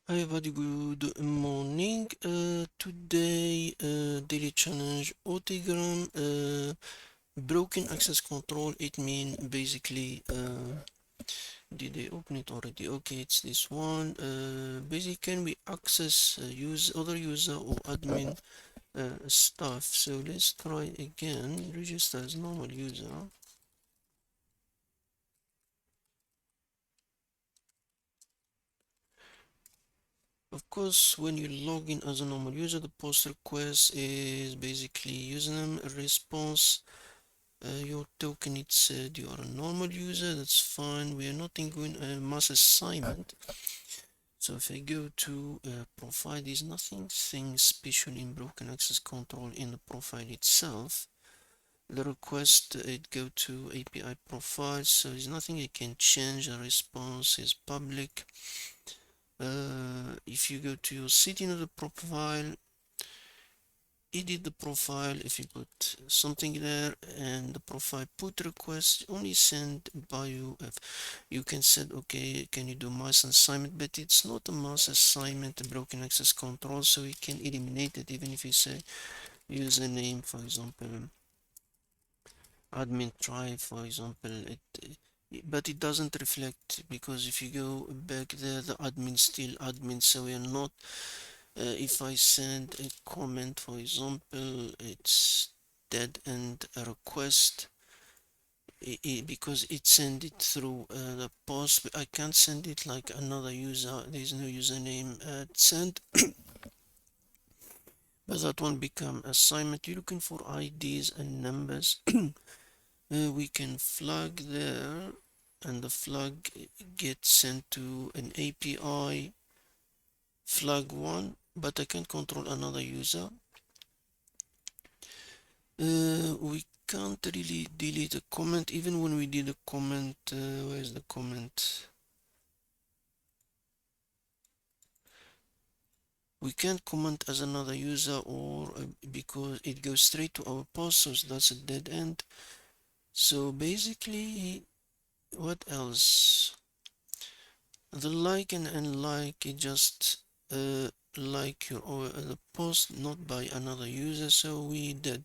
Hi everybody, good morning. Today, daily challenge Ottergram, broken access control. It means basically, did they open it already? Okay, it's this one. Basically, can we access use other user or admin stuff? So let's try again. Register as normal user. Of course, when you log in as a normal user, the post request is basically username response. Your token, it said you are a normal user, that's fine. We are not doing a mass assignment. So if I go to profile, there's nothing special in broken access control in the profile itself. The request, it go to API profile, so there's nothing I can change. The response is public. If you go to your setting of the profile, edit the profile. If you put something there and the profile put request only send by UF, you can set okay, can you do mass assignment, but it's not a mass assignment, a broken access control, so you can eliminate it. Even if you say username, for example, admin try, for example, but it doesn't reflect, because if you go back there, the admin still admin, so we are not. If I send a comment, for example, it's dead end request, because it send it through the post. I can't send it like another user. There's no username sent, but that one become assignment. You're looking for IDs and numbers. We can flag there, and the flag gets sent to an API flag one, but I can't control another user. We can't really delete a comment. Even when we did a comment, where's the comment? We can't comment as another user, or because it goes straight to our post, so that's a dead end. So basically, what else? The like and unlike, it just like your the post, not by another user. So we did.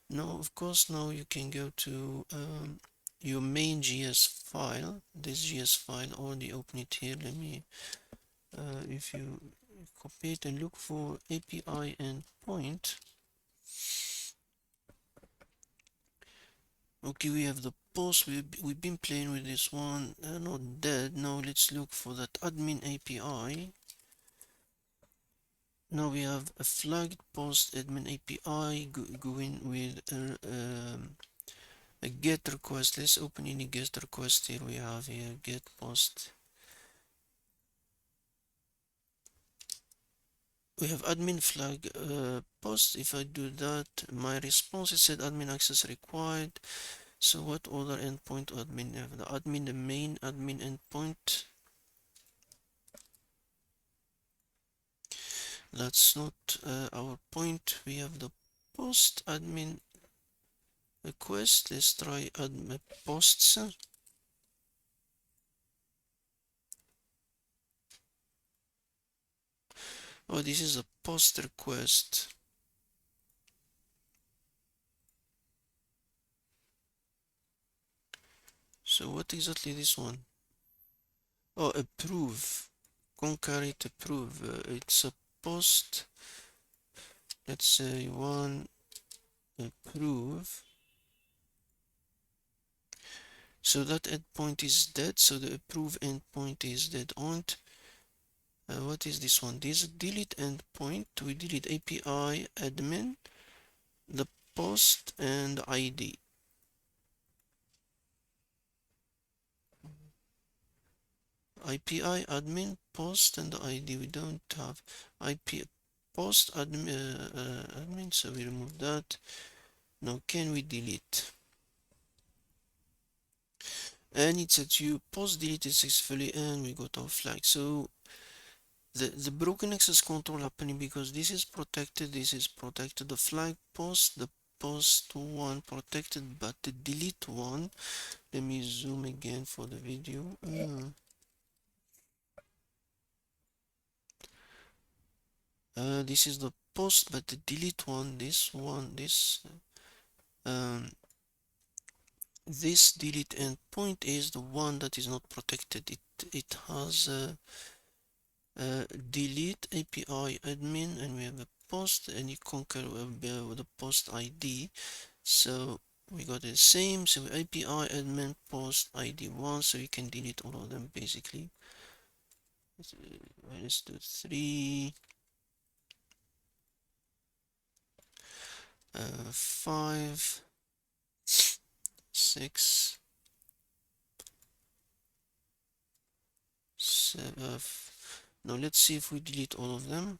Now, of course, now you can go to your main GS file. This GS file, already open it here. Let me, if you copy it and look for API endpoint. Okay, we have the post. We've been playing with this one. Not dead. Now let's look for that admin API. Now we have a flagged post admin API going with a get request. Let's open any get request here. We have here get post. We have admin flag post. If I do that, my response, it said admin access required. So what other endpoint admin have? The admin, the main admin endpoint. That's not our point. We have the post admin request. Let's try admin posts. Oh, this is a post request. So what exactly this one? Oh, approve. Concurrent approve. It's a post. Let's say one approve. So that endpoint is dead. So the approve endpoint is dead on. What is this one? This delete endpoint. We delete API admin, the post, and the ID. API admin, post, and the ID. We don't have IP post admin, so we remove that. Now can we delete? And it said you post deleted successfully, and we got our flag. So the broken access control happening because this is protected, the flag post, the post one protected, but the delete one, let me zoom again for the video. This is the post, but the delete one, um, this delete endpoint is the one that is not protected. It has delete API admin, and we have a post, and you conquer with the post ID. So we got the same. So API admin post ID 1, so you can delete all of them basically. Let's do 3, 5, 6, 7. Now let's see if we delete all of them.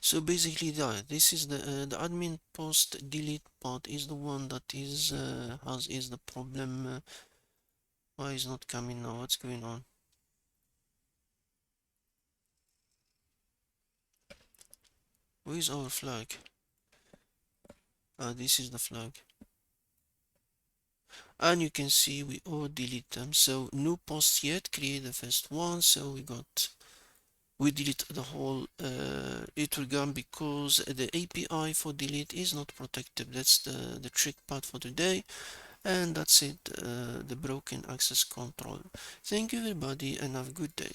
So basically, this is the admin post delete part is the one that is the problem. Why is not coming now? What's going on? Where is our flag? This is the flag. And you can see we all delete them. So no posts yet. Create the first one. So we delete the whole Ottergram because the API for delete is not protected. That's the trick part for today. And that's it, the broken access control. Thank you everybody and have a good day.